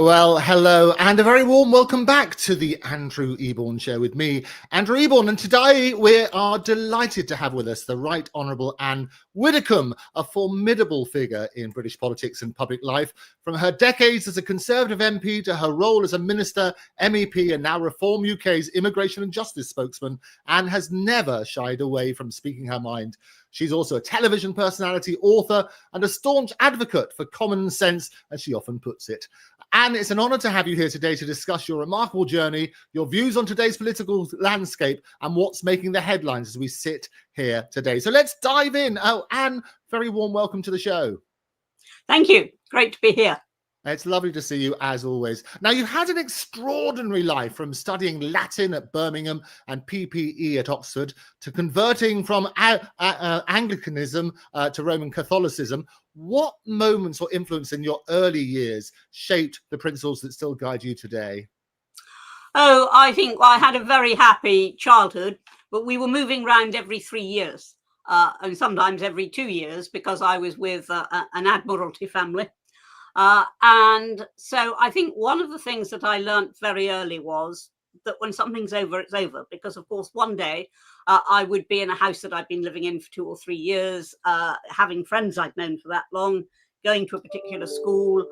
Well, hello, and a very warm welcome back to the Andrew Eborn Show with me, Andrew Eborn. And today we are delighted to have with us the Right Honourable Anne Widdecombe, a formidable figure in British politics and public life. From her decades as a Conservative MP to her role as a Minister, MEP, and now Reform UK's Immigration and Justice spokesman, Anne has never shied away from speaking her mind. She's also a television personality, author, and a staunch advocate for common sense, as she often puts it. Anne, it's an honour to have you here today to discuss your remarkable journey, your views on today's political landscape, and what's making the headlines as we sit here today. So let's dive in. Oh, Anne, very warm welcome to the show. Thank you. Great to be here. It's lovely to see you, as always. Now, you've had an extraordinary life, from studying Latin at Birmingham and PPE at Oxford to converting from Anglicanism to Roman Catholicism. What moments or influence in your early years shaped the principles that still guide you today? Oh, I think I had a very happy childhood, but we were moving around every 3 years and sometimes every 2 years because I was with an Admiralty family. And so I think one of the things that I learned very early was that when something's over, it's over. Because, of course, one day I would be in a house that I'd been living in for 2 or 3 years, having friends I'd known for that long, going to a particular school,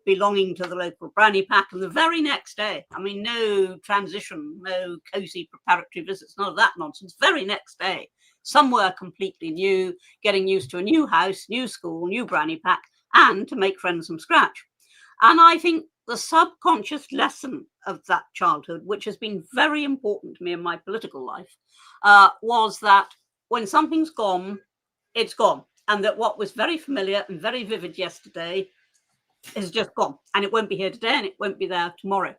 belonging to the local brownie pack. And the very next day, I mean, no transition, no cosy preparatory visits, none of that nonsense. Very next day, somewhere completely new, getting used to a new house, new school, new brownie pack, and to make friends from scratch. And I think the subconscious lesson of that childhood, which has been very important to me in my political life, was that when something's gone, it's gone. And that what was very familiar and very vivid yesterday is just gone. And it won't be here today and it won't be there tomorrow.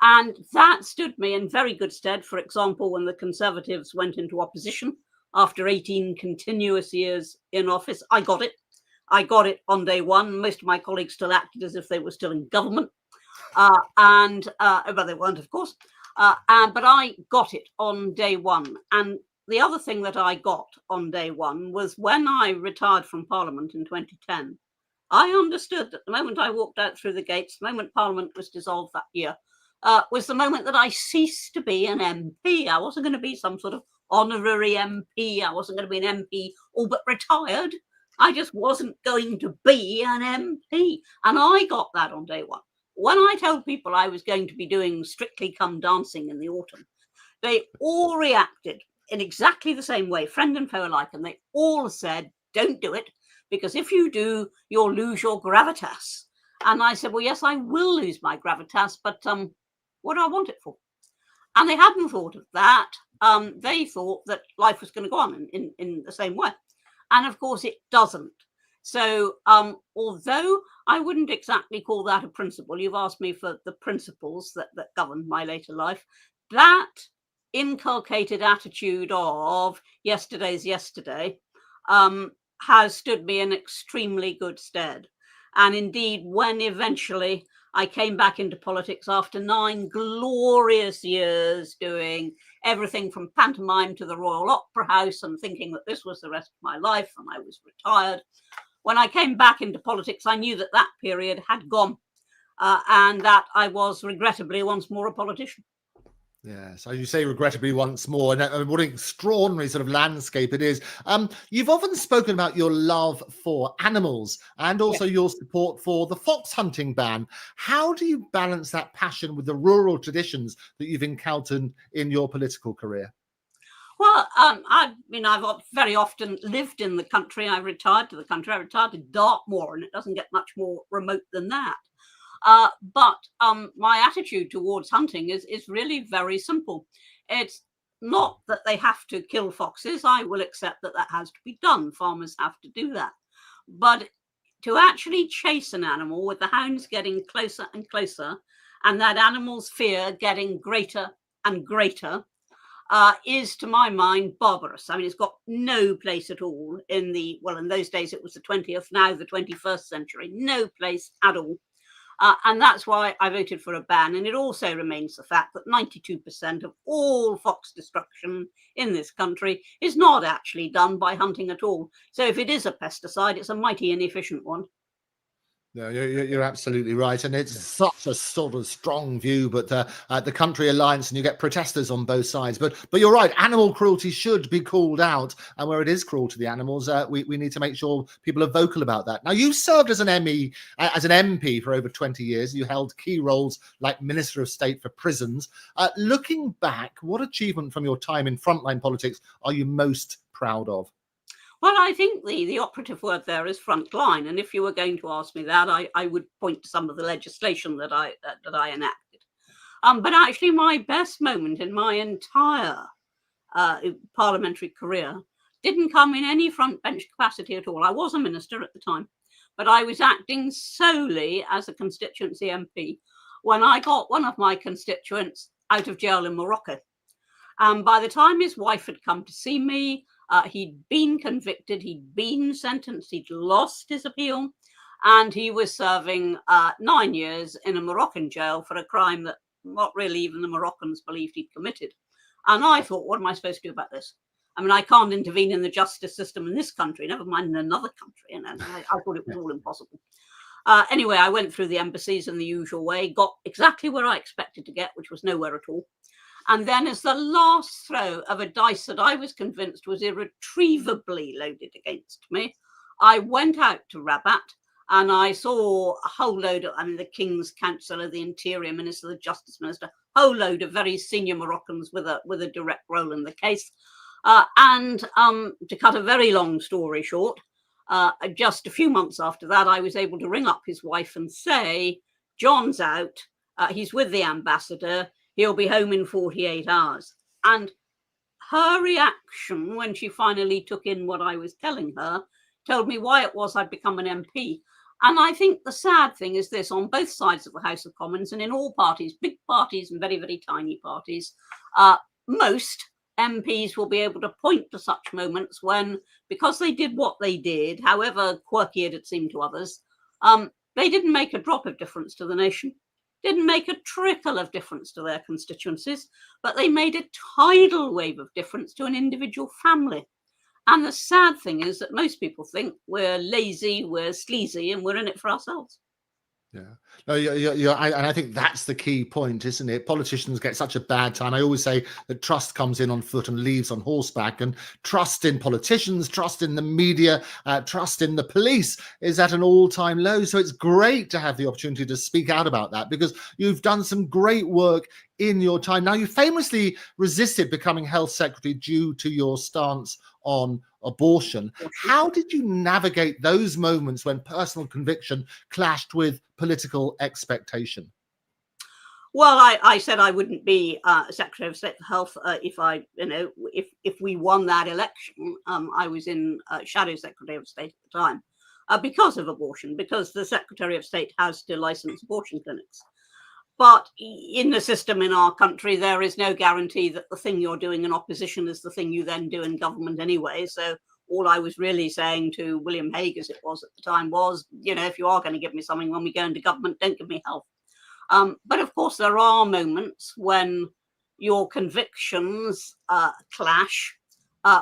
And that stood me in very good stead. For example, when the Conservatives went into opposition after 18 continuous years in office, I got it. I got it on day one. Most of my colleagues still acted as if they were still in government. But they weren't, of course. But I got it on day one. And the other thing that I got on day one was when I retired from Parliament in 2010, I understood that the moment I walked out through the gates, the moment Parliament was dissolved that year, was the moment that I ceased to be an MP. I wasn't going to be some sort of honorary MP. I wasn't going to be an MP all but retired. I just wasn't going to be an MP. And I got that on day one. When I told people I was going to be doing Strictly Come Dancing in the autumn, they all reacted in exactly the same way, friend and foe alike. And they all said, don't do it, because if you do, you'll lose your gravitas. And I said, well, yes, I will lose my gravitas, but what do I want it for? And they hadn't thought of that. They thought that life was going to go on in the same way. And of course, it doesn't. So although I wouldn't exactly call that a principle, you've asked me for the principles that governed my later life, that inculcated attitude of yesterday's yesterday has stood me in extremely good stead. And indeed, when eventually I came back into politics after 9 glorious years doing everything from pantomime to the Royal Opera House and thinking that this was the rest of my life and I was retired. When I came back into politics, I knew that that period had gone and that I was regrettably once more a politician. Yes, as you say, regrettably once more, and what an extraordinary sort of landscape it is. You've often spoken about your love for animals and also your support for the fox hunting ban. How do you balance that passion with the rural traditions that you've encountered in your political career? Well, I've very often lived in the country. I retired to the country. I retired to Dartmoor, and it doesn't get much more remote than that. But my attitude towards hunting is really very simple. It's not that they have to kill foxes. I will accept that that has to be done. Farmers have to do that. But to actually chase an animal with the hounds getting closer and closer and that animal's fear getting greater and greater is, to my mind, barbarous. I mean, it's got no place at all in those days it was the 20th, now the 21st century, no place at all. And that's why I voted for a ban. And it also remains the fact that 92% of all fox destruction in this country is not actually done by hunting at all. So if it is a pesticide, it's a mighty inefficient one. No, you're absolutely right, and it's such a sort of strong view. But the Country Alliance, and you get protesters on both sides. But you're right, animal cruelty should be called out, and where it is cruel to the animals, we need to make sure people are vocal about that. Now, you served as an MP for over 20 years. You held key roles like Minister of State for Prisons. Looking back, what achievement from your time in frontline politics are you most proud of? Well, I think the operative word there is frontline. And if you were going to ask me that, I would point to some of the legislation that I enacted. But actually, my best moment in my entire parliamentary career didn't come in any front bench capacity at all. I was a minister at the time, but I was acting solely as a constituency MP when I got one of my constituents out of jail in Morocco. And by the time his wife had come to see me, he'd been convicted, he'd been sentenced, he'd lost his appeal, and he was serving 9 years in a Moroccan jail for a crime that not really even the Moroccans believed he'd committed. And I thought, what am I supposed to do about this? I mean, I can't intervene in the justice system in this country, never mind in another country. And I thought it was all impossible. Anyway, I went through the embassies in the usual way, got exactly where I expected to get, which was nowhere at all. And then as the last throw of a dice that I was convinced was irretrievably loaded against me, I went out to Rabat and I saw a whole load of, the King's Counsellor, the Interior Minister, the Justice Minister, a whole load of very senior Moroccans with a direct role in the case. And to cut a very long story short, just a few months after that, I was able to ring up his wife and say, John's out, he's with the ambassador, he'll be home in 48 hours. And her reaction when she finally took in what I was telling her told me why it was I'd become an MP. And I think the sad thing is this, on both sides of the House of Commons and in all parties, big parties and very, very tiny parties, most MPs will be able to point to such moments when, because they did what they did, however quirky it had seemed to others, they didn't make a drop of difference to the nation. Didn't make a trickle of difference to their constituencies, but they made a tidal wave of difference to an individual family. And the sad thing is that most people think we're lazy, we're sleazy, and we're in it for ourselves. Yeah, no, and I think that's the key point, isn't it? Politicians get such a bad time. I always say that trust comes in on foot and leaves on horseback, and trust in politicians, trust in the media, trust in the police is at an all-time low. So it's great to have the opportunity to speak out about that, because you've done some great work in your time. Now, you famously resisted becoming health secretary due to your stance on abortion. How did you navigate those moments when personal conviction clashed with political expectation? Well, I said I wouldn't be Secretary of State for Health if we won that election. I was in Shadow Secretary of State at the time because of abortion, because the Secretary of State has to license abortion clinics. But in the system in our country, there is no guarantee that the thing you're doing in opposition is the thing you then do in government anyway. So all I was really saying to William Hague, as it was at the time, was, if you are going to give me something when we go into government, don't give me health. But of course, there are moments when your convictions clash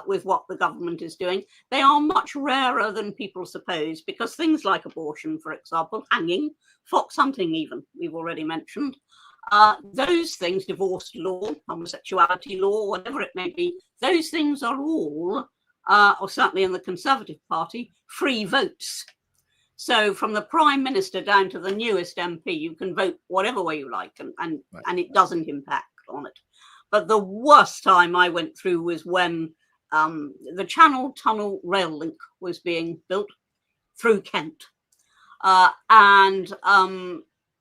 with what the government is doing. They are much rarer than people suppose, because things like abortion, for example, hanging, fox hunting even, we've already mentioned, those things, divorce law, homosexuality law, whatever it may be, those things are all, or certainly in the Conservative Party, free votes. So from the Prime Minister down to the newest MP, you can vote whatever way you like, and it doesn't impact on it. But the worst time I went through was when the Channel Tunnel rail link was being built through Kent. And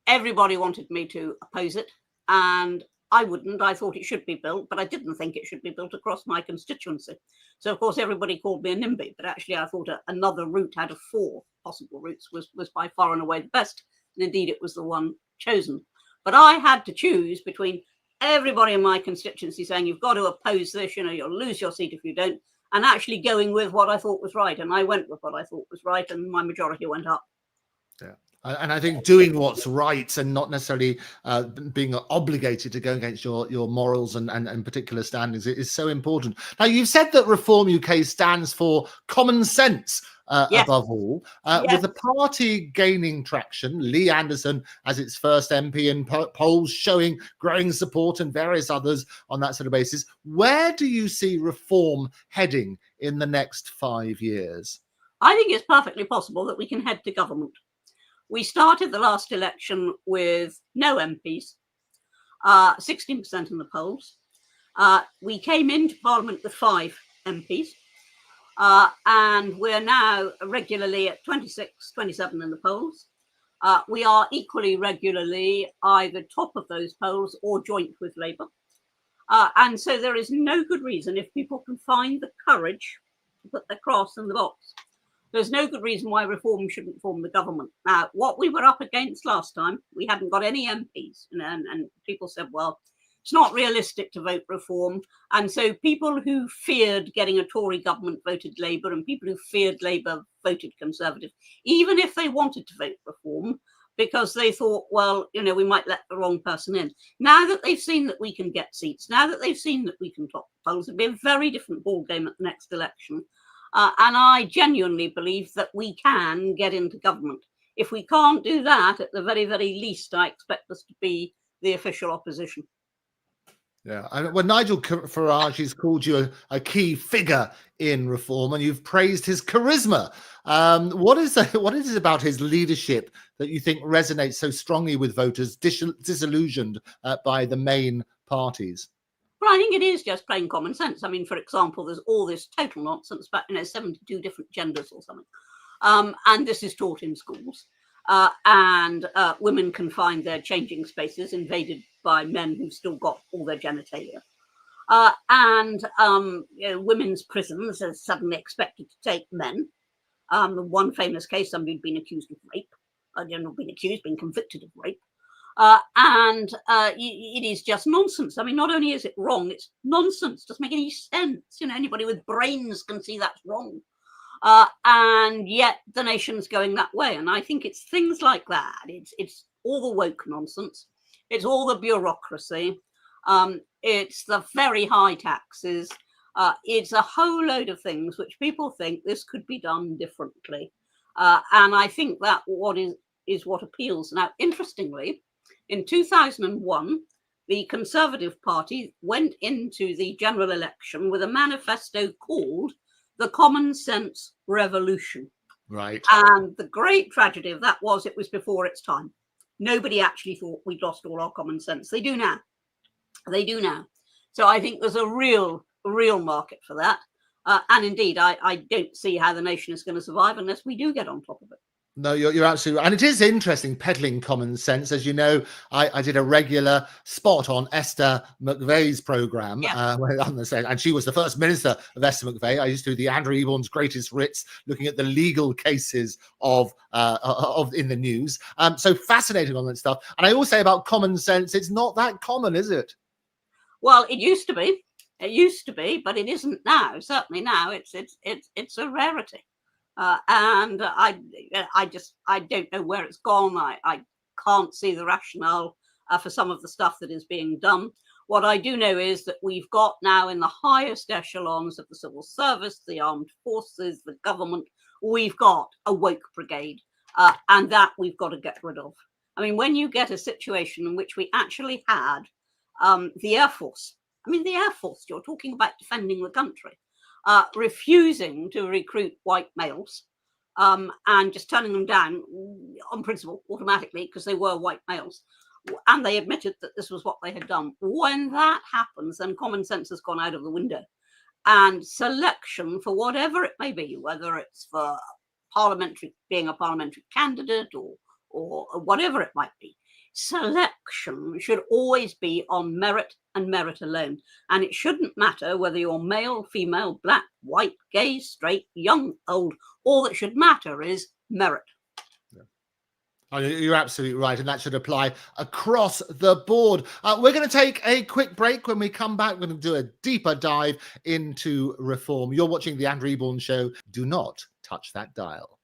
everybody wanted me to oppose it, and I wouldn't. I thought it should be built, but I didn't think it should be built across my constituency. So, of course, everybody called me a NIMBY, but actually I thought another route out of 4 possible routes was by far and away the best. And indeed, it was the one chosen. But I had to choose between everybody in my constituency saying, you've got to oppose this, you'll lose your seat if you don't, and actually going with what I thought was right. And I went with what I thought was right, and my majority went up. Yeah. And I think doing what's right and not necessarily being obligated to go against your morals and particular standings is so important. Now, you've said that Reform UK stands for common sense Yes. above all. Yes. With the party gaining traction, Lee Anderson as its first MP in polls showing growing support and various others on that sort of basis, where do you see Reform heading in the next 5 years? I think it's perfectly possible that we can head to government. We started the last election with no MPs, 16% in the polls. We came into Parliament with 5 MPs, and we're now regularly at 26, 27 in the polls. We are equally regularly either top of those polls or joint with Labour. And so there is no good reason, if people can find the courage to put their cross in the box, there's no good reason why Reform shouldn't form the government. Now, what we were up against last time, we hadn't got any MPs. And people said, well, it's not realistic to vote Reform. And so people who feared getting a Tory government voted Labour, and people who feared Labour voted Conservative, even if they wanted to vote Reform, because they thought, well, we might let the wrong person in. Now that they've seen that we can get seats, now that they've seen that we can top the polls, it'll be a very different ballgame at the next election. And I genuinely believe that we can get into government. If we can't do that, at the very, very least, I expect us to be the official opposition. Yeah, and well, Nigel Farage has called you a key figure in Reform, and you've praised his charisma. What is it about his leadership that you think resonates so strongly with voters disillusioned by the main parties? Well, I think it is just plain common sense. I mean, for example, there's all this total nonsense about 72 different genders or something, and this is taught in schools. And women can find their changing spaces invaded by men who've still got all their genitalia. And women's prisons are suddenly expected to take men. One famous case, somebody had been accused of rape. Not been accused, been convicted of rape. And it is just nonsense. I mean, not only is it wrong, it's nonsense. Doesn't make any sense. Anybody with brains can see that's wrong. And yet the nation's going that way. And I think it's things like that. It's all the woke nonsense. It's all the bureaucracy. It's the very high taxes. It's a whole load of things which people think this could be done differently. And I think that is what appeals. Now, interestingly, in 2001, the Conservative Party went into the general election with a manifesto called the Common Sense Revolution. Right. And the great tragedy of that was it was before its time. Nobody actually thought we'd lost all our common sense. They do now. They do now. So I think there's a real market for that. And indeed, I don't see how the nation is going to survive unless we do get on top of it. No, you're absolutely right. And it is interesting peddling common sense. As you know, I did a regular spot on Esther McVeigh's programme, and she was the first minister of Esther McVeigh. I used to do the Andrew Eborn's Greatest Writs, looking at the legal cases of in the news. So fascinating on that stuff. And I always say about common sense, it's not that common, is it? Well, it used to be. It used to be, but it isn't now. Certainly now, it's a rarity. And I don't know where it's gone. I can't see the rationale for some of the stuff that is being done. What I do know is that we've got now in the highest echelons of the civil service, the armed forces, the government, we've got a woke brigade, and that we've got to get rid of. I mean, when you get a situation in which we actually had the Air Force, the Air Force, you're talking about defending the country, refusing to recruit white males and just turning them down on principle automatically because they were white males. And they admitted that this was what they had done. When that happens, then common sense has gone out of the window. And selection for whatever it may be, whether it's for parliamentary, being a parliamentary candidate or whatever it might be, selection should always be on merit and merit alone. And it shouldn't matter whether you're male, female, black, white, gay, straight, young, old. All that should matter is merit. Oh, you're absolutely right, and that should apply across the board. We're going to take a quick break. When we come back, we're going to do a deeper dive into reform. You're watching the Andrew Eborn Show. Do not touch that dial.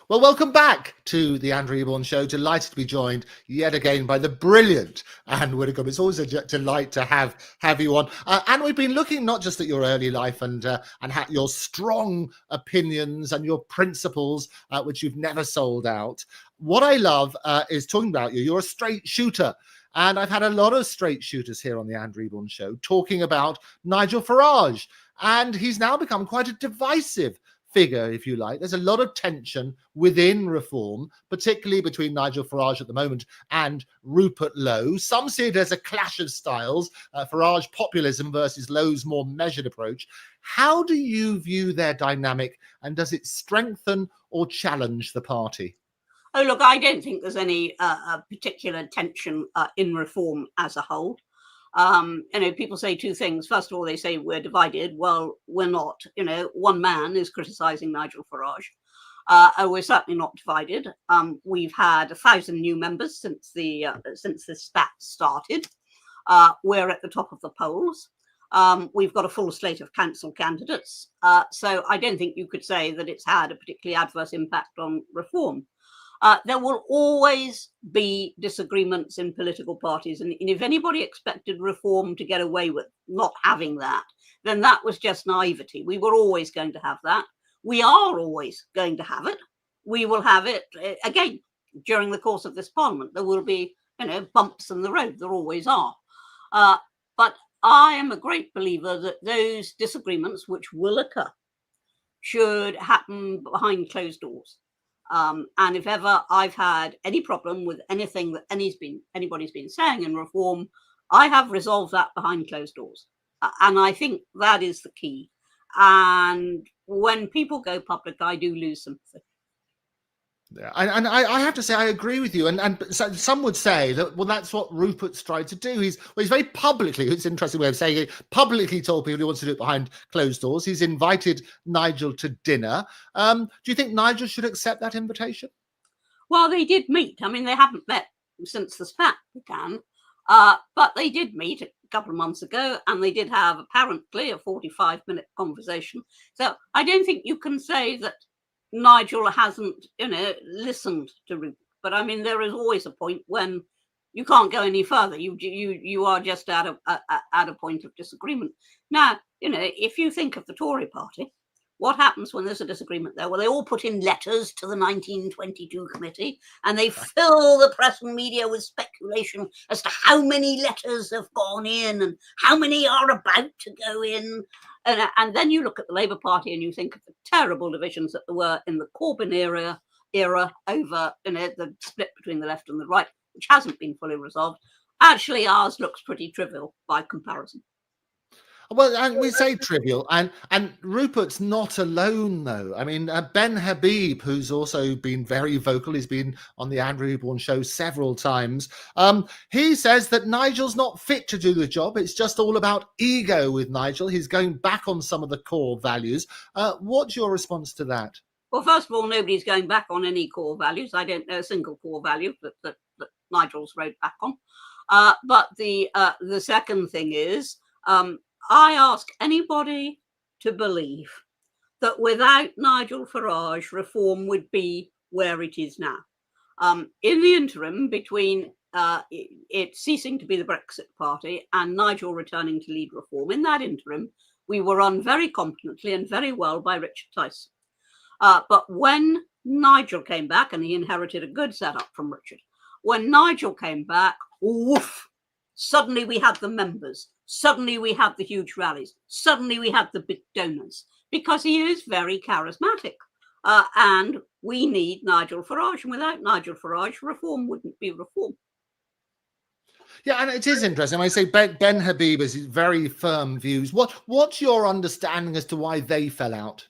Well, welcome back to the Andrew Eborn Show. Delighted to be joined yet again by the brilliant Anne Widdecombe. It's always a delight to have you on. And we've been looking not just at your early life and your strong opinions and your principles, which you've never sold out. What I love is talking about you. You're a straight shooter. And I've had a lot of straight shooters here on the Andrew Eborn Show talking about Nigel Farage. And he's now become quite a divisive figure, if you like. There's a lot of tension within reform, particularly between Nigel Farage at the moment and Rupert Lowe. Some see it as a clash of styles, Farage populism versus Lowe's more measured approach. How do you view their dynamic, and does it strengthen or challenge the party? Oh, look, I don't think there's any particular tension in reform as a whole. People say two things. First of all, they say we're divided. Well, we're not. One man is criticising Nigel Farage. We're certainly not divided. We've had 1,000 new members since the spat started. We're at the top of the polls. We've got a full slate of council candidates. So I don't think you could say that it's had a particularly adverse impact on reform. There will always be disagreements in political parties. And if anybody expected reform to get away with not having that, then that was just naivety. We were always going to have that. We are always going to have it. We will have it again during the course of this parliament. There will be, bumps in the road. There always are. But I am a great believer that those disagreements, which will occur, should happen behind closed doors. And if ever I've had any problem with anything that anybody's been saying in reform, I have resolved that behind closed doors. And I think that is the key. And when people go public, I do lose sympathy. Yeah, and I have to say I agree with you, and so some would say that, well, that's what Rupert's tried to do. He's very publicly, it's an interesting way of saying it, publicly told people he wants to do it behind closed doors. He's invited Nigel to dinner. Do you think Nigel should accept that invitation? Well, they did meet. I mean, they haven't met since the spat began, but they did meet a couple of months ago, and they did have apparently a 45-minute conversation. So I don't think you can say that Nigel hasn't, listened to Rupert. But I mean, there is always a point when you can't go any further. You are just at a point of disagreement. Now, if you think of the Tory party, what happens when there's a disagreement there? Well, they all put in letters to the 1922 committee, and they fill the press and media with speculation as to how many letters have gone in and how many are about to go in. And then you look at the Labour Party and you think of the terrible divisions that there were in the Corbyn era over the split between the left and the right, which hasn't been fully resolved. Actually, ours looks pretty trivial by comparison. Well, and we say trivial, and Rupert's not alone, though. I mean, Ben Habib, who's also been very vocal, he's been on the Andrew Eborn Show several times. He says that Nigel's not fit to do the job. It's just all about ego with Nigel. He's going back on some of the core values. What's your response to that? Well, first of all, nobody's going back on any core values. I don't know a single core value that Nigel's rode back on. But the second thing is, I ask anybody to believe that without Nigel Farage, reform would be where it is now. In the interim, between it ceasing to be the Brexit Party and Nigel returning to lead reform, in that interim, we were run very competently and very well by Richard Tyson. But when Nigel came back, and he inherited a good setup from Richard, when Nigel came back, woof, suddenly we had the members. Suddenly we had the huge rallies. Suddenly we had the big donors, because he is very charismatic. And we need Nigel Farage. And without Nigel Farage, reform wouldn't be reform. Yeah, and it is interesting. I say Ben Habib has very firm views. What's your understanding as to why they fell out?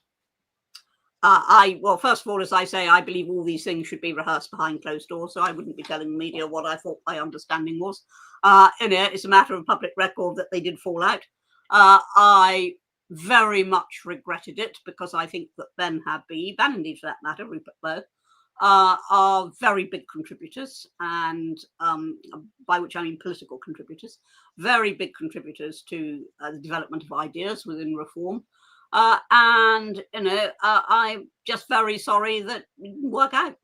Well, first of all, as I say, I believe all these things should be rehearsed behind closed doors, so I wouldn't be telling the media what I thought my understanding was. It's a matter of public record that they did fall out. I very much regretted it, because I think that Ben Habib, and indeed for that matter, Rupert Lowe, are very big contributors, and by which I mean political contributors, very big contributors to the development of ideas within reform. And, I'm just very sorry that it didn't work out.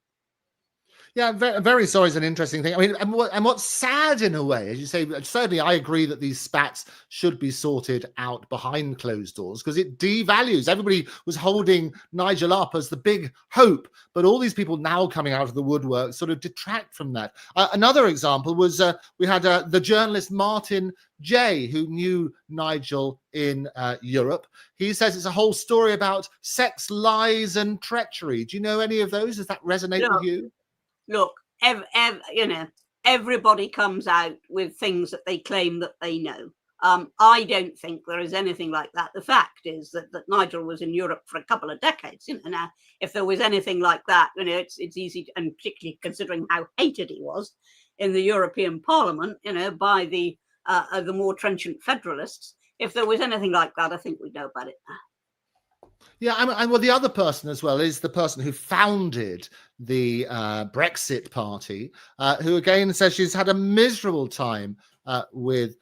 Yeah, very, very sorry is an interesting thing. I mean, and what's sad in a way, as you say, certainly I agree that these spats should be sorted out behind closed doors because it devalues. Everybody was holding Nigel up as the big hope, but all these people now coming out of the woodwork sort of detract from that. Another example was we had the journalist Martin Jay, who knew Nigel in Europe. He says it's a whole story about sex, lies, and treachery. Do you know any of those? Does that resonate with you? Look, everybody comes out with things that they claim that they know. I don't think there is anything like that. The fact is that Nigel was in Europe for a couple of decades. Now, if there was anything like that, it's easy, and particularly considering how hated he was in the European Parliament, by the more trenchant federalists. If there was anything like that, I think we'd know about it now. Yeah, and well, the other person as well is the person who founded the Brexit party, who again says she's had a miserable time with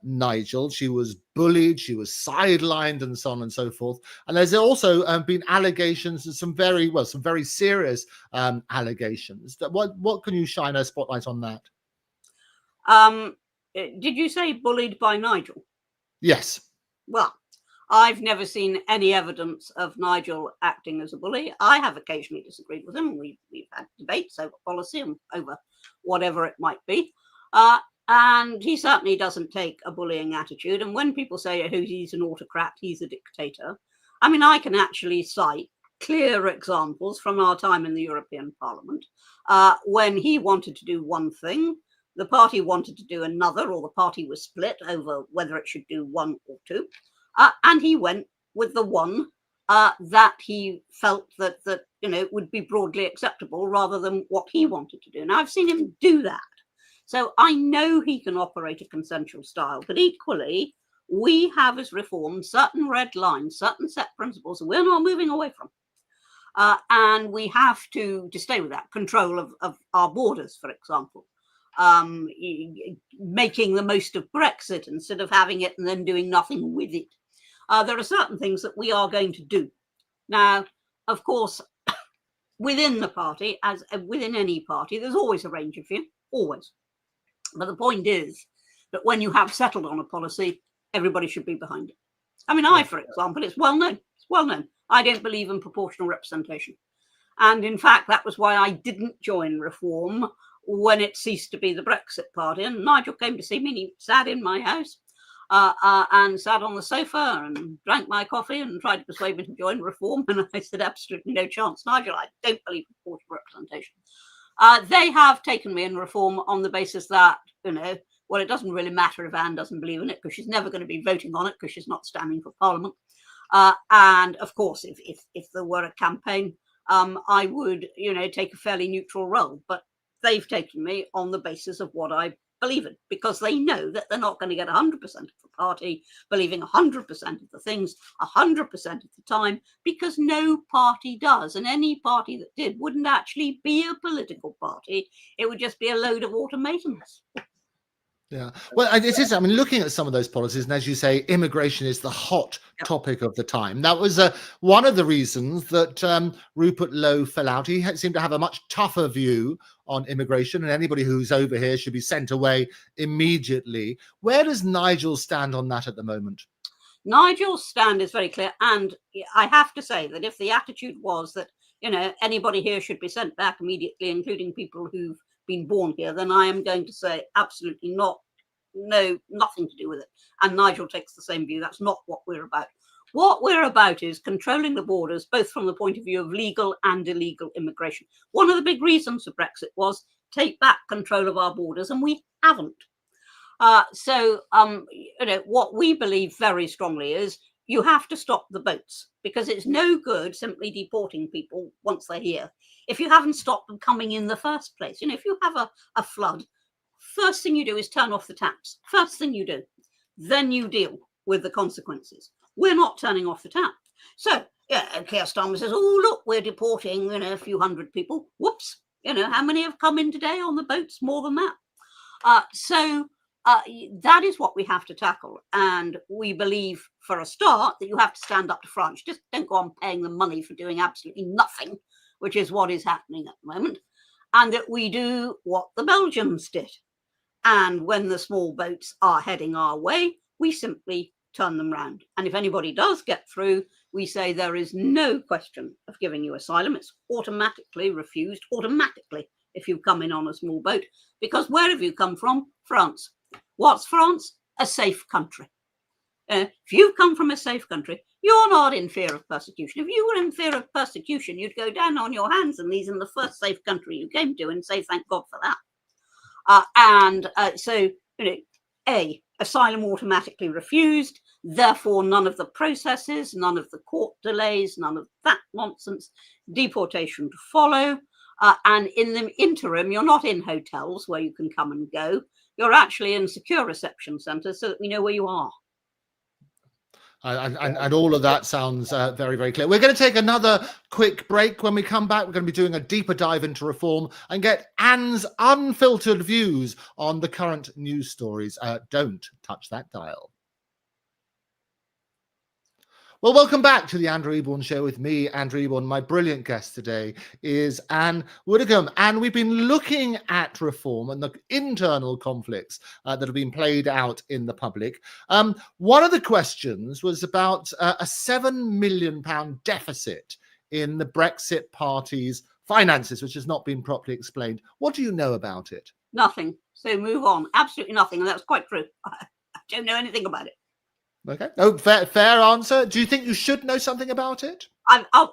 Nigel. She was bullied, she was sidelined, and so on and so forth. And there's also been allegations, and some very serious allegations. What can you shine a spotlight on that? Did you say bullied by Nigel? Yes. Well, I've never seen any evidence of Nigel acting as a bully. I have occasionally disagreed with him. We've had debates over policy and over whatever it might be. And he certainly doesn't take a bullying attitude. And when people say he's an autocrat, he's a dictator, I mean, I can actually cite clear examples from our time in the European Parliament when he wanted to do one thing, the party wanted to do another, or the party was split over whether it should do one or two. And he went with the one that he felt that would be broadly acceptable rather than what he wanted to do. Now, I've seen him do that. So I know he can operate a consensual style, but equally, we have as Reform certain red lines, certain set principles that we're not moving away from. And we have to stay with that. Control of our borders, for example. Making the most of Brexit instead of having it and then doing nothing with it. There are certain things that we are going to do. Now, of course, within the party, as within any party, there's always a range of view, always. But the point is that when you have settled on a policy, everybody should be behind it. I mean, for example, it's well known. I don't believe in proportional representation. And in fact, that was why I didn't join Reform when it ceased to be the Brexit party. And Nigel came to see me and he sat in my house and sat on the sofa and drank my coffee and tried to persuade me to join Reform. And I said, absolutely no chance, Nigel, I don't believe in proportional representation. They have taken me in Reform on the basis that, well, it doesn't really matter if Anne doesn't believe in it because she's never going to be voting on it because she's not standing for Parliament. And of course, if there were a campaign, I would, take a fairly neutral role. But they've taken me on the basis of what I believe in, because they know that they're not going to get 100% of the party believing 100% of the things 100% of the time, because no party does. And any party that did wouldn't actually be a political party. It would just be a load of automatons. Yeah, well, it is. I mean, looking at some of those policies, and as you say, immigration is the hot topic of the time. That was one of the reasons that Rupert Lowe fell out. He seemed to have a much tougher view on immigration, and anybody who's over here should be sent away immediately. Where does Nigel stand on that at the moment? Nigel's stand is very clear, and I have to say that if the attitude was that anybody here should be sent back immediately, including people who've been born here, then I am going to say absolutely not. No, nothing to do with it. And Nigel takes the same view. That's not what we're about. What we're about is controlling the borders, both from the point of view of legal and illegal immigration. One of the big reasons for Brexit was take back control of our borders, and we haven't. So what we believe very strongly is you have to stop the boats, because it's no good simply deporting people once they're here if you haven't stopped them coming in the first place. If you have a flood, first thing you do is turn off the taps. First thing you do. Then you deal with the consequences. We're not turning off the tap. So, Keir Starmer says, oh, look, we're deporting, a few hundred people. Whoops. How many have come in today on the boats? More than that. So that is what we have to tackle. And we believe, for a start, that you have to stand up to France. Just don't go on paying them money for doing absolutely nothing, which is what is happening at the moment. And that we do what the Belgians did. And when the small boats are heading our way, we simply turn them round. And if anybody does get through, we say there is no question of giving you asylum. It's automatically refused, automatically, if you come in on a small boat. Because where have you come from? France. What's France? A safe country. If you come from a safe country, you're not in fear of persecution. If you were in fear of persecution, you'd go down on your hands and knees in the first safe country you came to and say, thank God for that. So, asylum automatically refused. Therefore, none of the processes, none of the court delays, none of that nonsense. Deportation to follow. And in the interim, you're not in hotels where you can come and go. You're actually in secure reception centres so that we know where you are. And all of that sounds very, very clear. We're going to take another quick break. When we come back, we're going to be doing a deeper dive into reform and get Anne's unfiltered views on the current news stories. Don't touch that dial. Well, welcome back to the Andrew Eborn Show with me, Andrew Eborn. My brilliant guest today is Anne Widdecombe. And we've been looking at reform and the internal conflicts that have been played out in the public. One of the questions was about a £7 million deficit in the Brexit party's finances, which has not been properly explained. What do you know about it? Nothing. So move on. Absolutely nothing. And that's quite true. I don't know anything about it. Okay. Oh, fair answer. Do you think you should know something about it?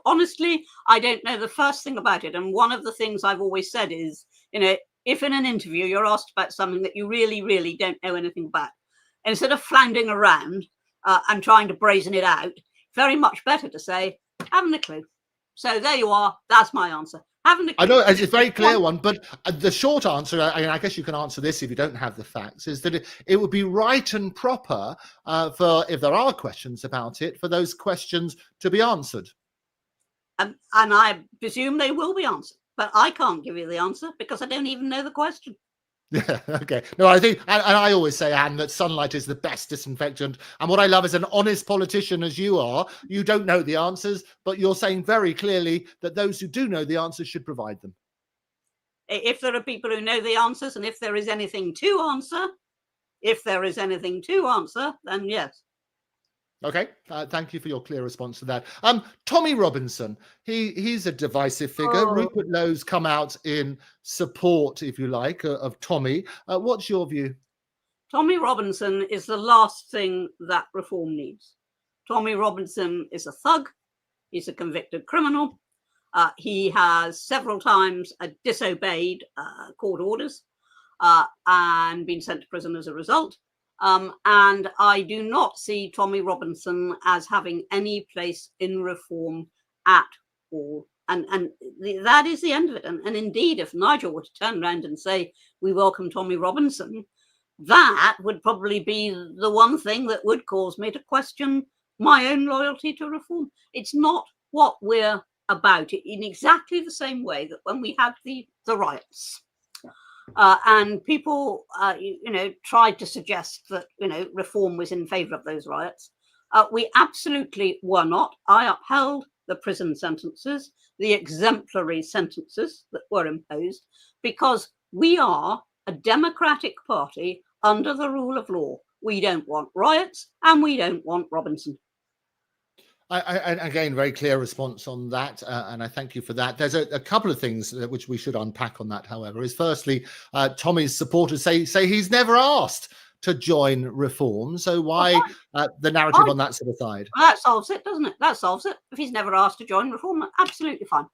Honestly, I don't know the first thing about it. And one of the things I've always said is, if in an interview you're asked about something that you really, really don't know anything about, instead of floundering around and trying to brazen it out, very much better to say, haven't a clue. So there you are. That's my answer. I know it's a very clear one, but the short answer, I guess you can answer this if you don't have the facts, is that it would be right and proper for, if there are questions about it, for those questions to be answered. And I presume they will be answered, but I can't give you the answer because I don't even know the question. Yeah, okay. No, I think, and I always say, Anne, that sunlight is the best disinfectant. And what I love as an honest politician as you are, you don't know the answers, but you're saying very clearly that those who do know the answers should provide them. If there are people who know the answers, and if there is anything to answer, then yes. Okay, thank you for your clear response to that. Tommy Robinson, he's a divisive figure. Rupert Lowe's come out in support, if you like, of Tommy. What's your view? Tommy Robinson is the last thing that reform needs. Tommy Robinson is a thug. He's a convicted criminal. He has several times disobeyed court orders and been sent to prison as a result. And I do not see Tommy Robinson as having any place in reform at all. And that is the end of it. And indeed, if Nigel were to turn around and say, we welcome Tommy Robinson, that would probably be the one thing that would cause me to question my own loyalty to reform. It's not what we're about, in exactly the same way that when we had the riots, and people, tried to suggest that, reform was in favour of those riots. We absolutely were not. I upheld the prison sentences, the exemplary sentences that were imposed, because we are a democratic party under the rule of law. We don't want riots and we don't want Robinson. Again, very clear response on that, and I thank you for that. There's a couple of things which we should unpack on that, however, is firstly, Tommy's supporters say he's never asked to join reform, so why the narrative on that sort of side? Well, that solves it, doesn't it? That solves it. If he's never asked to join reform, absolutely fine.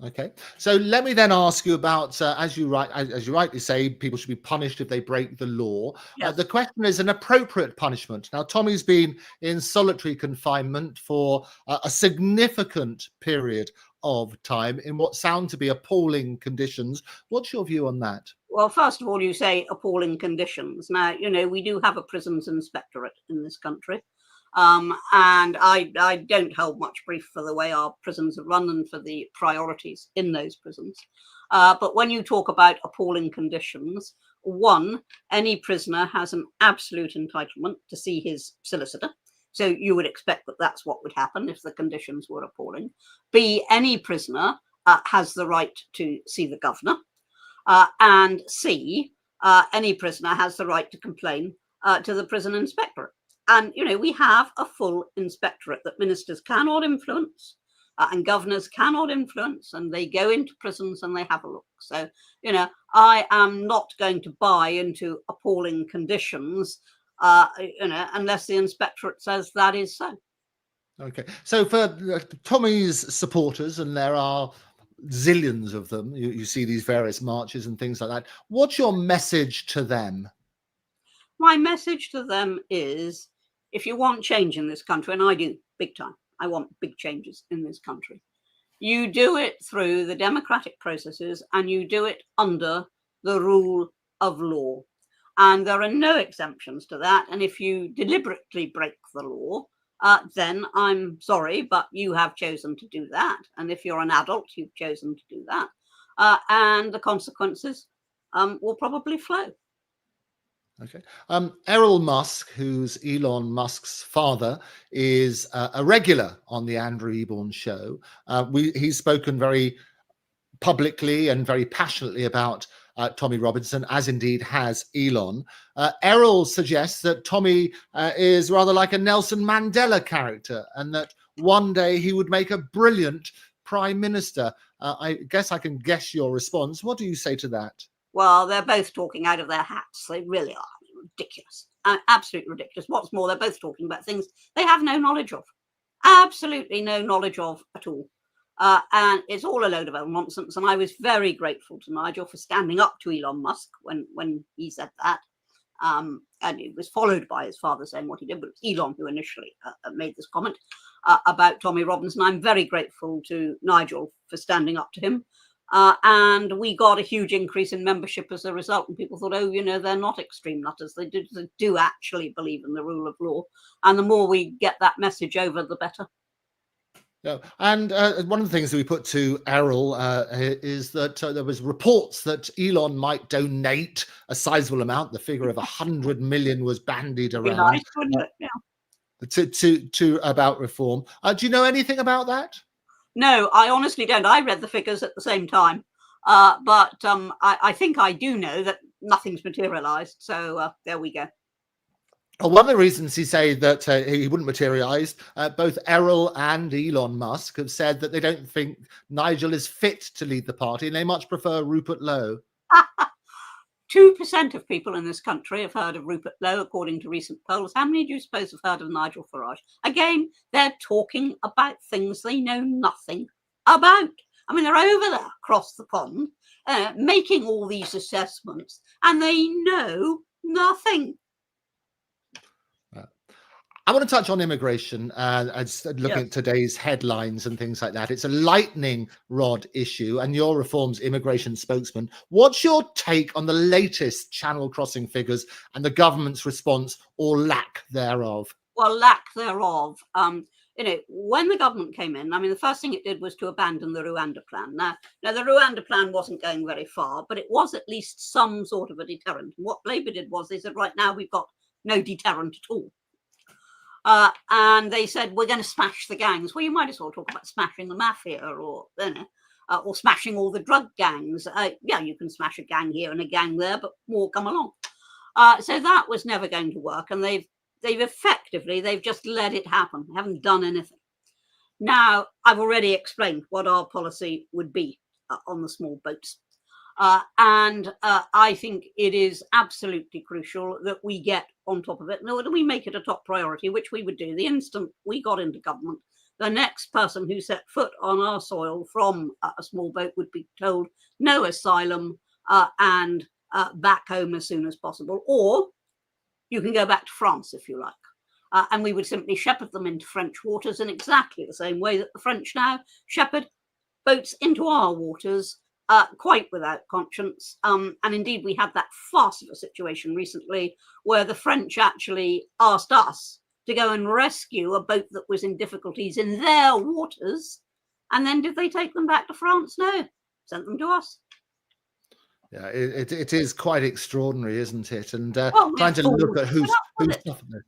Okay, so let me then ask you about, as you rightly say, people should be punished if they break the law. Yes. The question is an appropriate punishment. Now, Tommy's been in solitary confinement for a significant period of time in what sound to be appalling conditions. What's your view on that? Well, first of all, you say appalling conditions. Now, we do have a prisons inspectorate in this country. And I don't hold much brief for the way our prisons are run and for the priorities in those prisons. But when you talk about appalling conditions, one, any prisoner has an absolute entitlement to see his solicitor. So you would expect that that's what would happen if the conditions were appalling. B, any prisoner has the right to see the governor. And C, any prisoner has the right to complain to the prison inspectorate. And, you know, we have a full inspectorate that ministers cannot influence and governors cannot influence, and they go into prisons and they have a look. So, you know, I am not going to buy into appalling conditions, you know, unless the inspectorate says that is so. Okay. So for Tommy's supporters, and there are zillions of them, you see these various marches and things like that. What's your message to them? My message to them is, if you want change in this country, and I do big time, I want big changes in this country, you do it through the democratic processes and you do it under the rule of law. And there are no exemptions to that. And if you deliberately break the law, then I'm sorry, but you have chosen to do that. And if you're an adult, you've chosen to do that. And the consequences will probably flow. Okay. Errol Musk, who's Elon Musk's father, is a regular on the Andrew Eborn Show. He's spoken very publicly and very passionately about Tommy Robinson, as indeed has Elon. Errol suggests that Tommy is rather like a Nelson Mandela character, and that one day he would make a brilliant prime minister. I guess I can guess your response. What do you say to that? Well, they're both talking out of their hats. They really are. Ridiculous. Absolutely ridiculous. What's more, they're both talking about things they have no knowledge of. Absolutely no knowledge of at all. And it's all a load of old nonsense. And I was very grateful to Nigel for standing up to Elon Musk when he said that. And it was followed by his father saying what he did, but it was Elon who initially made this comment about Tommy Robinson. I'm very grateful to Nigel for standing up to him. And we got a huge increase in membership as a result. And people thought, oh, you know, they're not extreme nutters. They do actually believe in the rule of law. And the more we get that message over, the better. Yeah. And one of the things that we put to Errol is that there was reports that Elon might donate a sizable amount. The figure of 100 million was bandied around. Nice, wouldn't it? Yeah. To about reform. Do you know anything about that? No, I honestly don't. I read the figures at the same time, but I think I do know that nothing's materialised. So there we go. One of the reasons he say that he wouldn't materialise, both Errol and Elon Musk have said that they don't think Nigel is fit to lead the party, and they much prefer Rupert Lowe. 2% of people in this country have heard of Rupert Lowe, according to recent polls. How many do you suppose have heard of Nigel Farage? Again, they're talking about things they know nothing about. I mean, they're over there across the pond, making all these assessments, and they know nothing. I want to touch on immigration and looking at today's headlines and things like that. It's a lightning rod issue, and your Reform's immigration spokesman. What's your take on the latest channel crossing figures and the government's response or lack thereof? Well, lack thereof. You know, when the government came in, I mean, the first thing it did was to abandon the Rwanda plan. Now the Rwanda plan wasn't going very far, but it was at least some sort of a deterrent. And what Labour did was they said, right now we've got no deterrent at all. And they said, we're going to smash the gangs. Well, you might as well talk about smashing the mafia or smashing all the drug gangs. Yeah, you can smash a gang here and a gang there, but more come along. So that was never going to work. And they've just let it happen. They haven't done anything. Now, I've already explained what our policy would be on the small boats. And I think it is absolutely crucial that we get on top of it. No, we make it a top priority, which we would do the instant we got into government. The next person who set foot on our soil from a small boat would be told no asylum and back home as soon as possible. Or you can go back to France if you like. And we would simply shepherd them into French waters in exactly the same way that the French now shepherd boats into our waters. Quite without conscience. And indeed, we had that farce of a situation recently where the French actually asked us to go and rescue a boat that was in difficulties in their waters. And then did they take them back to France? No, sent them to us. Yeah, it is quite extraordinary, isn't it? And Well, we're trying to look fools at to put up with who's it. suffering this.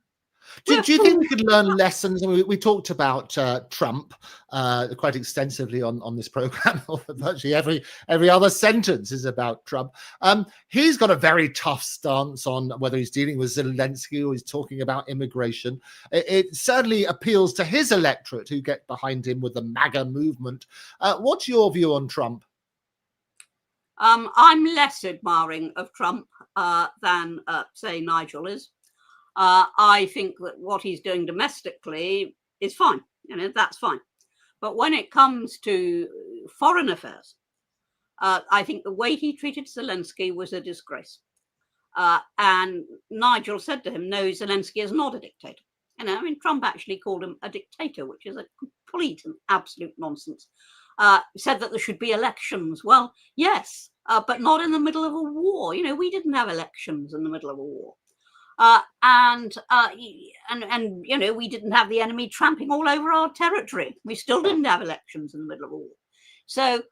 We're Do you think fools we could to learn put up. lessons? I mean, we talked about Trump quite extensively on this program. Virtually every other sentence is about Trump. He's got a very tough stance on whether he's dealing with Zelensky or he's talking about immigration. It certainly appeals to his electorate who get behind him with the MAGA movement. What's your view on Trump? I'm less admiring of Trump than, say, Nigel is. I think that what he's doing domestically is fine. That's fine. But when it comes to foreign affairs, I think the way he treated Zelensky was a disgrace. And Nigel said to him, no, Zelensky is not a dictator. Trump actually called him a dictator, which is a complete and absolute nonsense. Said that there should be elections. Well, yes, but not in the middle of a war. We didn't have elections in the middle of a war. And we didn't have the enemy tramping all over our territory. We still didn't have elections in the middle of a war. So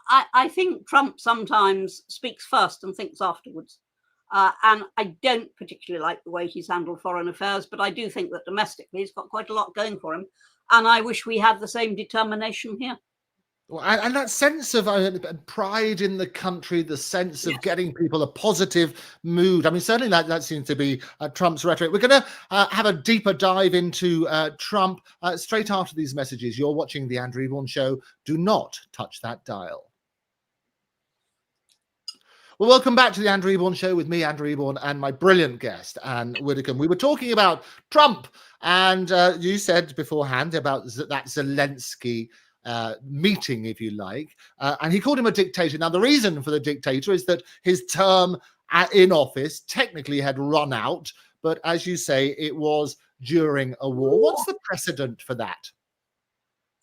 I think Trump sometimes speaks first and thinks afterwards. And I don't particularly like the way he's handled foreign affairs, but I do think that domestically he's got quite a lot going for him. And I wish we had the same determination here. Well, and that sense of pride in the country, the sense of getting people a positive mood. I mean, certainly that seems to be Trump's rhetoric. We're going to have a deeper dive into Trump straight after these messages. You're watching The Andrew Eborn Show. Do not touch that dial. Well, welcome back to The Andrew Eborn Show with me, Andrew Eborn, and my brilliant guest, Anne Widdecombe. We were talking about Trump, and you said beforehand about that Zelensky meeting, if you like, and he called him a dictator. Now, the reason for the dictator is that his term in office technically had run out, but as you say, it was during a war. What's the precedent for that?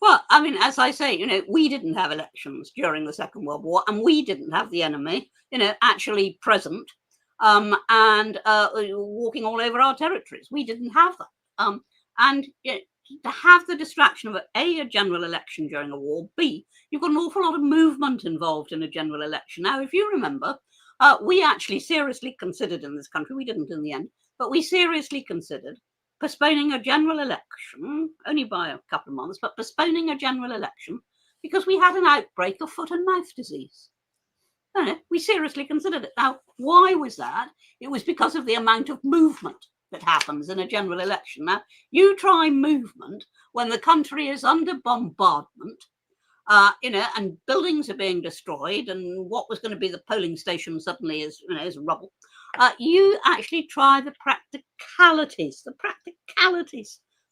Well, as I say, we didn't have elections during the Second World War, and we didn't have the enemy, actually present and walking all over our territories. We didn't have that. And to have the distraction of a general election during a war, B, you've got an awful lot of movement involved in a general election. Now, if you remember, we actually seriously considered in this country, we didn't in the end, but we seriously considered postponing a general election, only by a couple of months, but postponing a general election because we had an outbreak of foot and mouth disease. We seriously considered it. Now, why was that? It was because of the amount of movement that happens in a general election. Now, you try movement when the country is under bombardment, and buildings are being destroyed, and what was going to be the polling station suddenly is rubble. You actually try the practicalities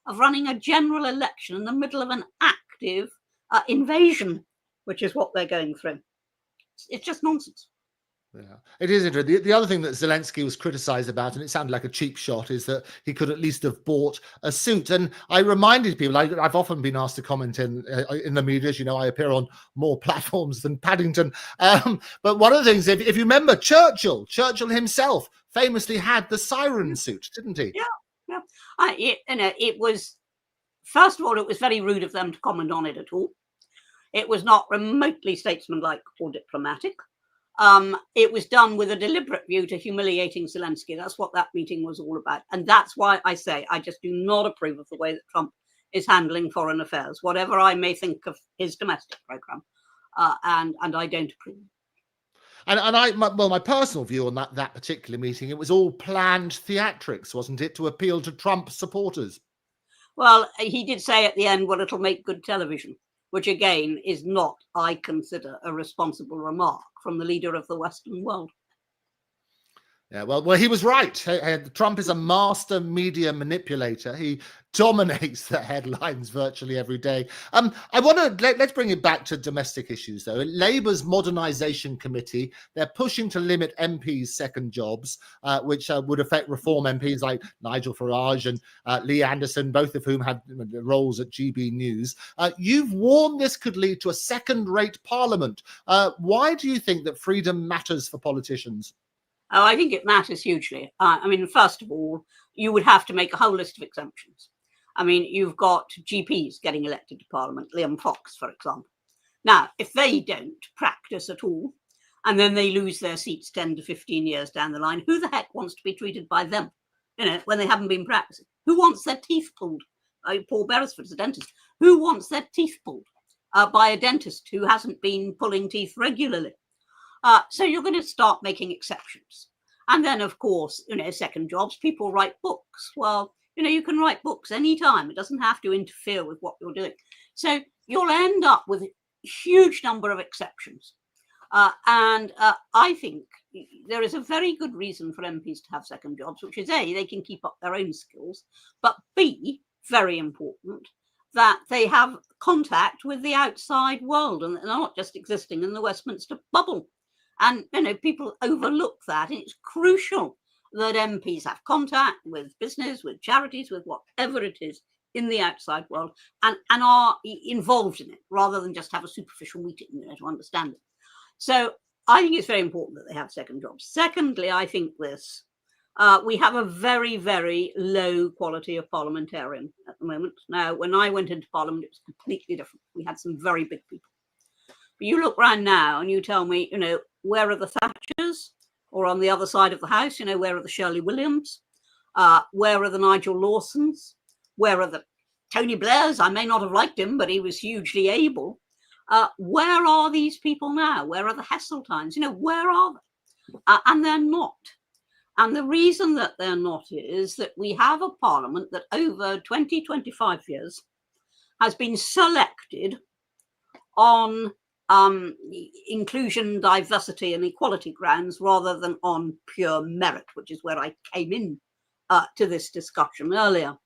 of running a general election in the middle of an active invasion, which is what they're going through. It's just nonsense. Yeah, it is interesting. The other thing that Zelensky was criticized about, and it sounded like a cheap shot, is that he could at least have bought a suit. And I reminded people, I've often been asked to comment in the media. As you know, I appear on more platforms than Paddington. But one of the things, if you remember, Churchill himself famously had the siren suit, didn't he? Yeah. It was, first of all, it was very rude of them to comment on it at all. It was not remotely statesmanlike or diplomatic. It was done with a deliberate view to humiliating Zelensky. That's what that meeting was all about. And that's why I say I just do not approve of the way that Trump is handling foreign affairs, whatever I may think of his domestic program. And I don't approve. And my personal view on that particular meeting, it was all planned theatrics, wasn't it, to appeal to Trump supporters? Well, he did say at the end, well, it'll make good television, which again is not, I consider, a responsible remark from the leader of the Western world. Yeah, well, he was right. Trump is a master media manipulator. He dominates the headlines virtually every day. I want to let's bring it back to domestic issues, though. Labour's Modernisation Committee, they're pushing to limit MPs' second jobs, which would affect Reform MPs like Nigel Farage and Lee Anderson, both of whom had roles at GB News. You've warned this could lead to a second-rate parliament. Why do you think that freedom matters for politicians? Oh, I think it matters hugely. First of all, you would have to make a whole list of exemptions. You've got GPs getting elected to Parliament, Liam Fox, for example. Now, if they don't practice at all, and then they lose their seats 10 to 15 years down the line. Who the heck wants to be treated by them, when they haven't been practicing? Who wants their teeth pulled? Paul Beresford's a dentist. Who wants their teeth pulled by a dentist who hasn't been pulling teeth regularly? So you're going to start making exceptions. And then, of course, second jobs, people write books. Well, you can write books anytime. It doesn't have to interfere with what you're doing. So you'll end up with a huge number of exceptions. And I think there is a very good reason for MPs to have second jobs, which is A, they can keep up their own skills, but B, very important, that they have contact with the outside world and they're not just existing in the Westminster bubble. And, people overlook that. And it's crucial that MPs have contact with business, with charities, with whatever it is in the outside world and are involved in it rather than just have a superficial meeting, to understand it. So I think it's very important that they have second jobs. Secondly, I think we have a very, very low quality of parliamentarian at the moment. Now, when I went into Parliament, it was completely different. We had some very big people. But you look around now and you tell me, where are the Thatchers? Or on the other side of the House, where are the Shirley Williams? Where are the Nigel Lawsons? Where are the Tony Blairs? I may not have liked him, but he was hugely able. Where are these people now? Where are the Heseltines? Where are they? And they're not. And the reason that they're not is that we have a parliament that over 20, 25 years has been selected on inclusion, diversity and equality grounds rather than on pure merit, which is where I came in to this discussion earlier.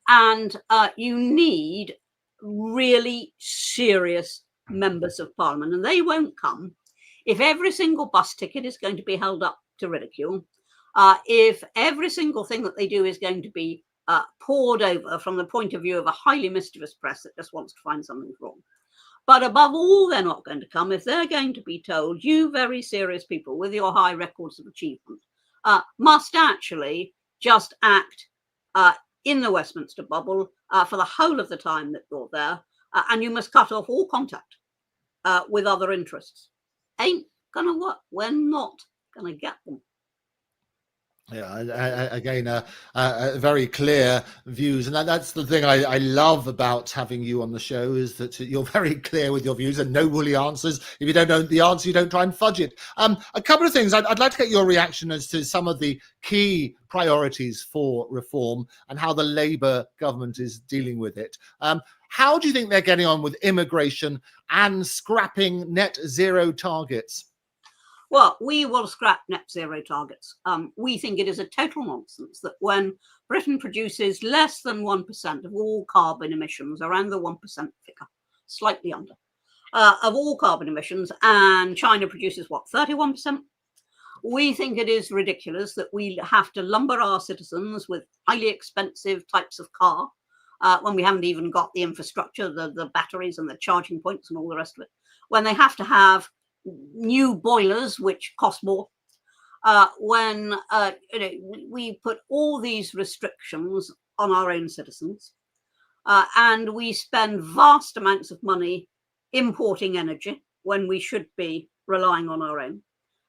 And you need really serious members of parliament, and they won't come if every single bus ticket is going to be held up to ridicule, if every single thing that they do is going to be poured over from the point of view of a highly mischievous press that just wants to find something wrong. But above all, they're not going to come if they're going to be told, you very serious people with your high records of achievement must actually just act in the Westminster bubble for the whole of the time that you're there, and you must cut off all contact with other interests. Ain't gonna work. We're not gonna get them. Yeah, again, very clear views, and that's the thing I love about having you on the show, is that you're very clear with your views and no woolly answers. If you don't know the answer, you don't try and fudge it. A couple of things I'd like to get your reaction as to some of the key priorities for reform and how the Labour government is dealing with it. How do you think they're getting on with immigration and scrapping net zero targets? Well, we will scrap net zero targets. We think it is a total nonsense that when Britain produces less than 1% of all carbon emissions, around the 1% figure, slightly under, of all carbon emissions, and China produces, 31%? We think it is ridiculous that we have to lumber our citizens with highly expensive types of car when we haven't even got the infrastructure, the batteries and the charging points and all the rest of it, when they have to have new boilers which cost more, when we put all these restrictions on our own citizens, and we spend vast amounts of money importing energy when we should be relying on our own.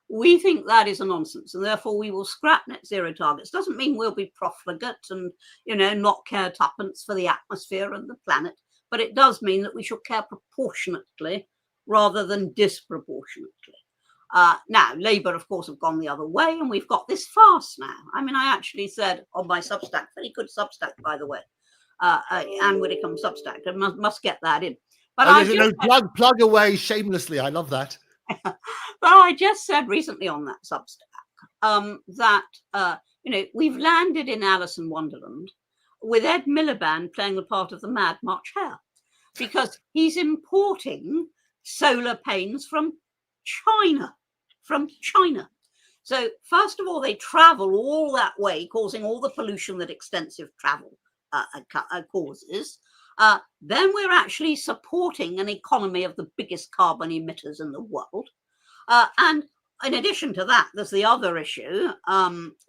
We think that is a nonsense, and therefore we will scrap net zero targets. Doesn't mean we'll be profligate and not care tuppence for the atmosphere and the planet, but it does mean that we should care proportionately rather than disproportionately. Now, Labour, of course, have gone the other way, and we've got this farce now. I mean, I actually said on my Substack, very good Substack, by the way, and Widdecombe Substack, I must get that in. But plug away shamelessly. I love that. But I just said recently on that Substack that we've landed in Alice in Wonderland with Ed Miliband playing the part of the Mad March Hare, because he's importing solar panes from China. So first of all, they travel all that way, causing all the pollution that extensive travel causes. Then we're actually supporting an economy of the biggest carbon emitters in the world. And in addition to that, there's the other issue,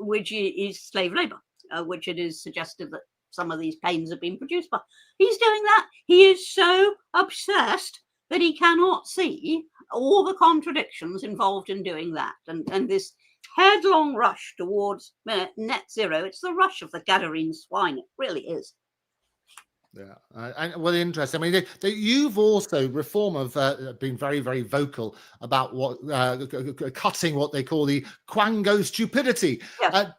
which is slave labour, which it is suggested that some of these panes have been produced by. He's doing that. He is so obsessed that he cannot see all the contradictions involved in doing that. And this headlong rush towards net zero, it's the rush of the Gadarene swine. It really is. Yeah, and well, interesting. I mean, you've also, Reform have been very, very vocal about what cutting what they call the Quango stupidity. Yes.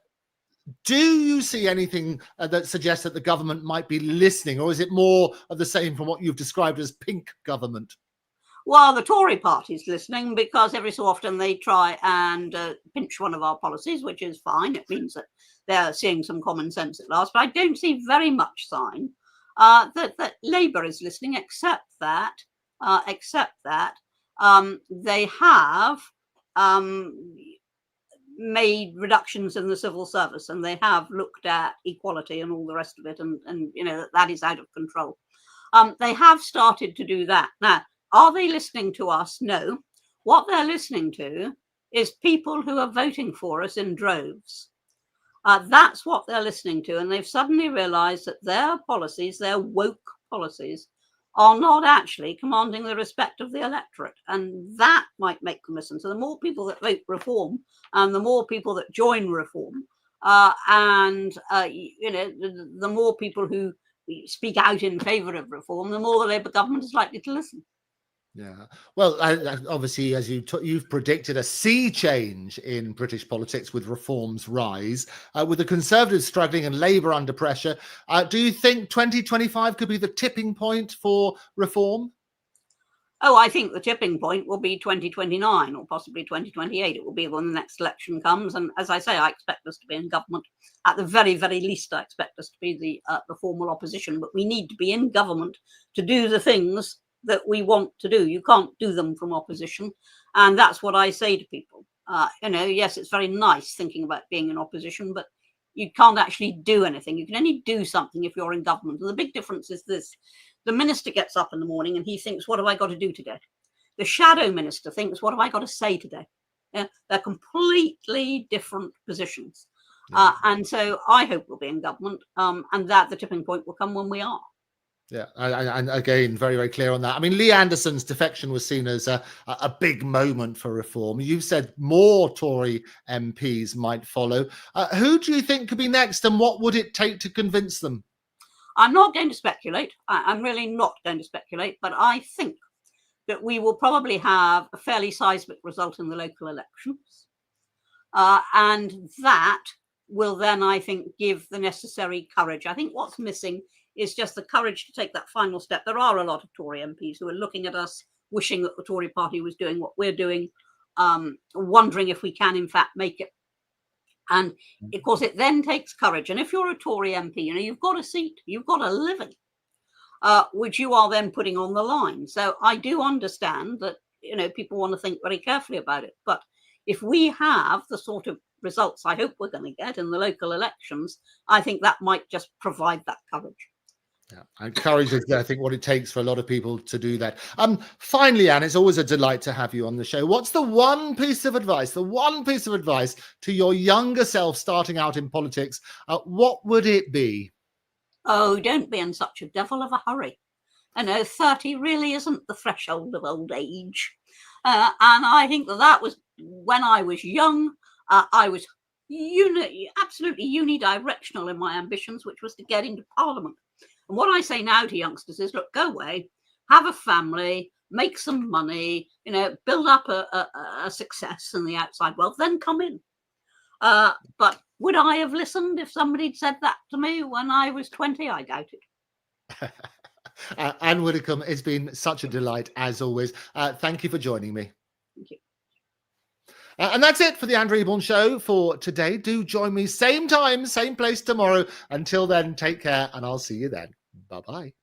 Do you see anything that suggests that the government might be listening, or is it more of the same from what you've described as pink government? Well, the Tory party's listening, because every so often they try and pinch one of our policies, which is fine. It means that they're seeing some common sense at last. But I don't see very much sign that Labour is listening, except that they have made reductions in the civil service, and they have looked at equality and all the rest of it, and you know that is out of control. They have started to do that. Now, are they listening to us? No. What they're listening to is people who are voting for us in droves. That's what they're listening to, and they've suddenly realized that their policies, their woke policies, are not actually commanding the respect of the electorate, and that might make them listen. So the more people that vote Reform, and the more people that join Reform, you know, the more people who speak out in favour of Reform, the more the Labour government is likely to listen. Yeah, well, obviously, as you've predicted, a sea change in British politics with Reform's rise, with the Conservatives struggling and Labour under pressure. Do you think 2025 could be the tipping point for Reform? Oh, I think the tipping point will be 2029 or possibly 2028. It will be when the next election comes. And as I say, I expect us to be in government. At the very, very least, I expect us to be the formal opposition. But we need to be in government to do the things that we want to do. You can't do them from opposition. And that's what I say to people. You know, yes, it's very nice thinking about being in opposition, but you can't actually do anything. You can only do something if you're in government. And the big difference is this. The minister gets up in the morning and he thinks, what have I got to do today? The shadow minister thinks, what have I got to say today? Yeah, they're completely different positions. Yeah. And so I hope we'll be in government, and that the tipping point will come when we are. Yeah, and again, very, very clear on that. I mean, Lee Anderson's defection was seen as a big moment for Reform. You've said more Tory MPs might follow. Who do you think could be next, and what would it take to convince them? I'm not going to speculate. I'm really not going to speculate, but I think that we will probably have a fairly seismic result in the local elections. And that will then, I think, give the necessary courage. I think what's missing is just the courage to take that final step. There are a lot of Tory MPs who are looking at us, wishing that the Tory party was doing what we're doing, wondering if we can, in fact, make it. And of course, it then takes courage. And if you're a Tory MP, you know, you've got a seat, you've got a living, which you are then putting on the line. So I do understand that, you know, people want to think very carefully about it. But if we have the sort of results I hope we're going to get in the local elections, I think that might just provide that courage. Yeah, and courage is, I think, what it takes for a lot of people to do that. Finally, Anne, it's always a delight to have you on the show. What's the one piece of advice to your younger self starting out in politics? What would it be? Oh, don't be in such a devil of a hurry. I know 30 really isn't the threshold of old age. And I think that was when I was young. I was absolutely unidirectional in my ambitions, which was to get into Parliament. And what I say now to youngsters is, look, go away, have a family, make some money, you know, build up a success in the outside world, then come in. But would I have listened if somebody'd said that to me when I was 20? I doubt it. Anne Widdecombe, it's been such a delight, as always. Thank you for joining me. Thank you. And that's it for the Andrew Eborn Show for today. Do join me same time, same place tomorrow. Until then, take care, and I'll see you then. Bye-bye.